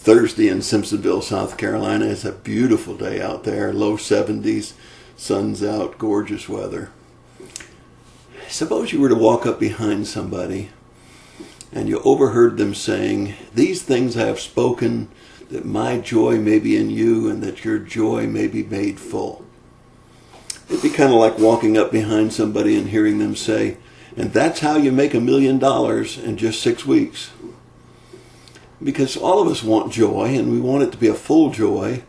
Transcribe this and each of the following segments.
Thursday in Simpsonville, South Carolina. It's a beautiful day out there, low 70s, sun's out, gorgeous weather. Suppose you were to walk up behind somebody and you overheard them saying, "These things I have spoken, that my joy may be in you and that your joy may be made full." It'd be kind of like walking up behind somebody and hearing them say, "And that's how you make $1 million in just 6 weeks." Because all of us want joy, and we want it to be a full joy,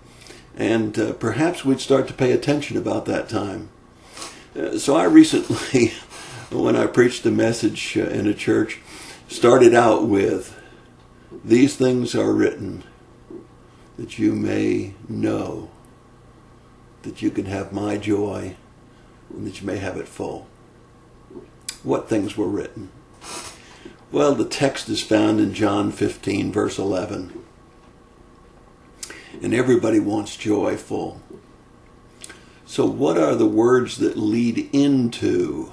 and perhaps we'd start to pay attention about that time. So I recently, when I preached a message in a church, started out with, "These things are written that you may know that you can have my joy and that you may have it full." What things were written? Well, the text is found in John 15, verse 11. And everybody wants joy full. So what are the words that lead into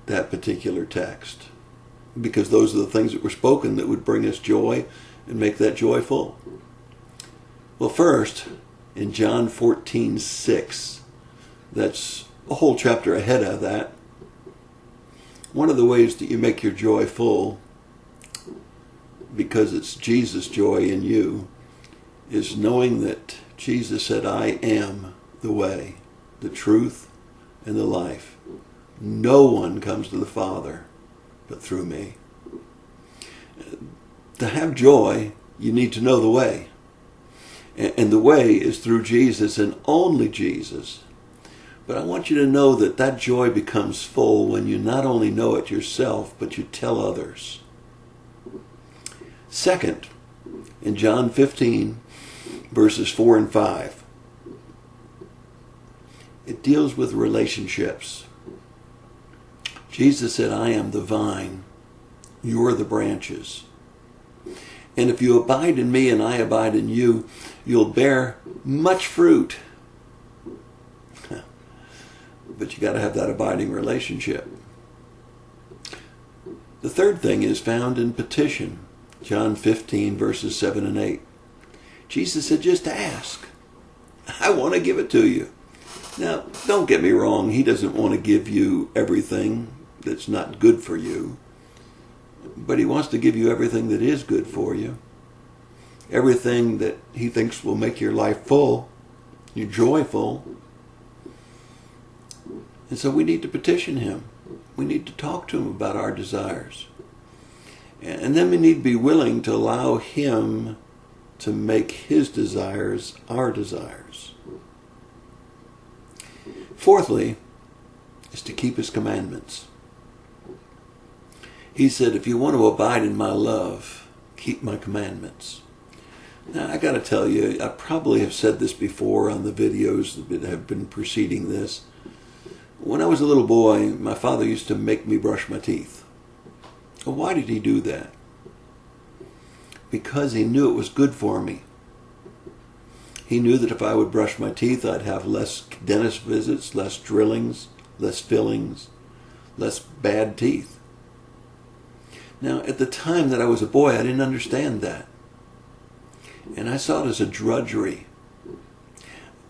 that particular text? Because those are the things that were spoken that would bring us joy and make that joy full. Well, first, in John 14:6, that's a whole chapter ahead of that, one of the ways that you make your joy full, because it's Jesus' joy in you, is knowing that Jesus said, "I am the way, the truth, and the life. No one comes to the Father but through me." To have joy, you need to know the way. And the way is through Jesus and only Jesus. But I want you to know that that joy becomes full when you not only know it yourself, but you tell others. Second, in John 15, verses 4 and 5, it deals with relationships. Jesus said, "I am the vine, you are the branches. And if you abide in me and I abide in you, you'll bear much fruit." But you got to have that abiding relationship. The third thing is found in petition. John 15, verses 7 and 8. Jesus said, "Just ask. I want to give it to you." Now, don't get me wrong. He doesn't want to give you everything that's not good for you. But he wants to give you everything that is good for you. Everything that he thinks will make your life full, you're joyful. And so we need to petition him. We need to talk to him about our desires. And then we need to be willing to allow him to make his desires our desires. Fourthly, is to keep his commandments. He said, "If you want to abide in my love, keep my commandments." Now, I got to tell you, I probably have said this before on the videos that have been preceding this. When I was a little boy, my father used to make me brush my teeth. Well, why did he do that? Because he knew it was good for me. He knew that if I would brush my teeth, I'd have less dentist visits, less drillings, less fillings, less bad teeth. Now, at the time that I was a boy, I didn't understand that. And I saw it as a drudgery.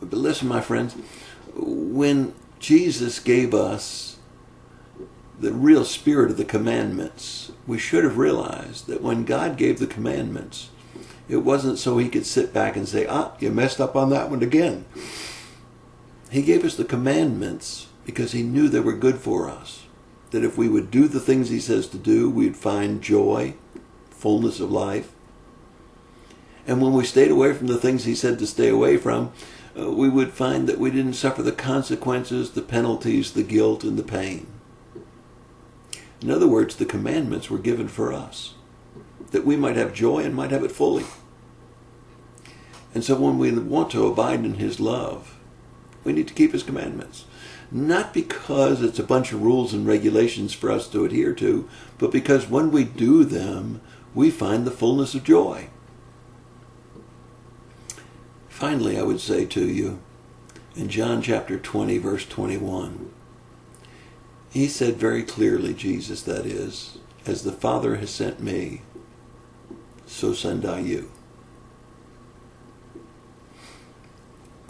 But listen, my friends, when Jesus gave us the real spirit of the commandments, we should have realized that when God gave the commandments, it wasn't so he could sit back and say, "You messed up on that one again." He gave us the commandments because he knew they were good for us. That if we would do the things he says to do, we'd find joy, fullness of life. And when we stayed away from the things he said to stay away from, we would find that we didn't suffer the consequences, the penalties, the guilt, and the pain. In other words, the commandments were given for us, that we might have joy and might have it fully. And so when we want to abide in his love, we need to keep his commandments. Not because it's a bunch of rules and regulations for us to adhere to, but because when we do them, we find the fullness of joy. Finally, I would say to you, in John chapter 20, verse 21, he said very clearly, Jesus that is, "As the Father has sent me, so send I you."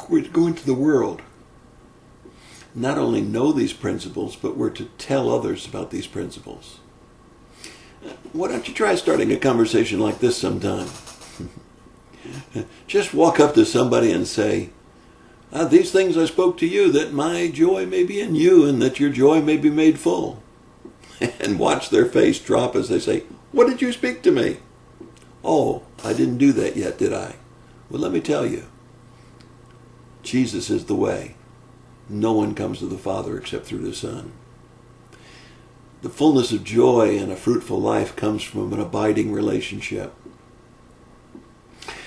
We're to go into the world. Not only know these principles, but we're to tell others about these principles. Why don't you try starting a conversation like this sometime? Just walk up to somebody and say, these things I spoke to you, that my joy may be in you and that your joy may be made full. And watch their face drop as they say, what did you speak to me? Oh, I didn't do that yet, did I? Well, let me tell you. Jesus is the way. No one comes to the Father except through the Son. The fullness of joy and a fruitful life comes from an abiding relationship.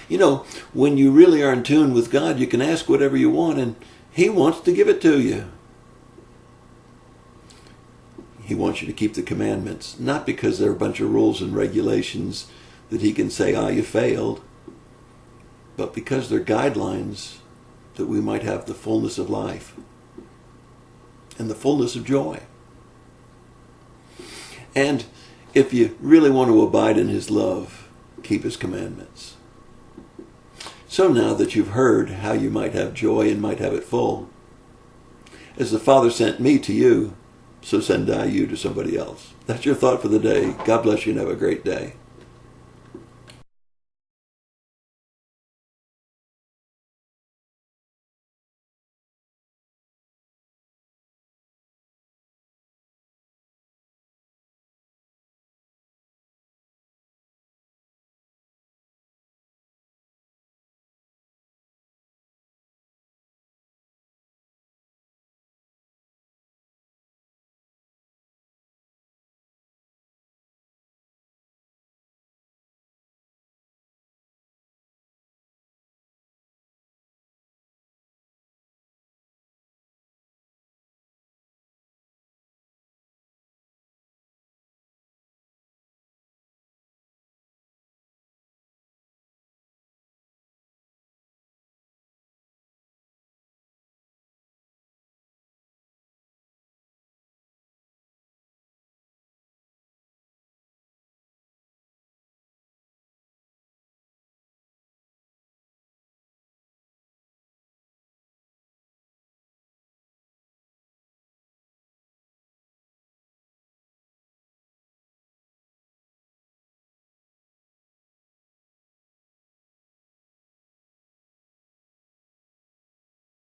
You know, when you really are in tune with God, you can ask whatever you want, and He wants to give it to you. He wants you to keep the commandments, not because they're a bunch of rules and regulations that He can say, you failed, but because they're guidelines that we might have the fullness of life and the fullness of joy. And if you really want to abide in His love, keep His commandments. So now that you've heard how you might have joy and might have it full, as the Father sent me to you, so send I you to somebody else. That's your thought for the day. God bless you and have a great day.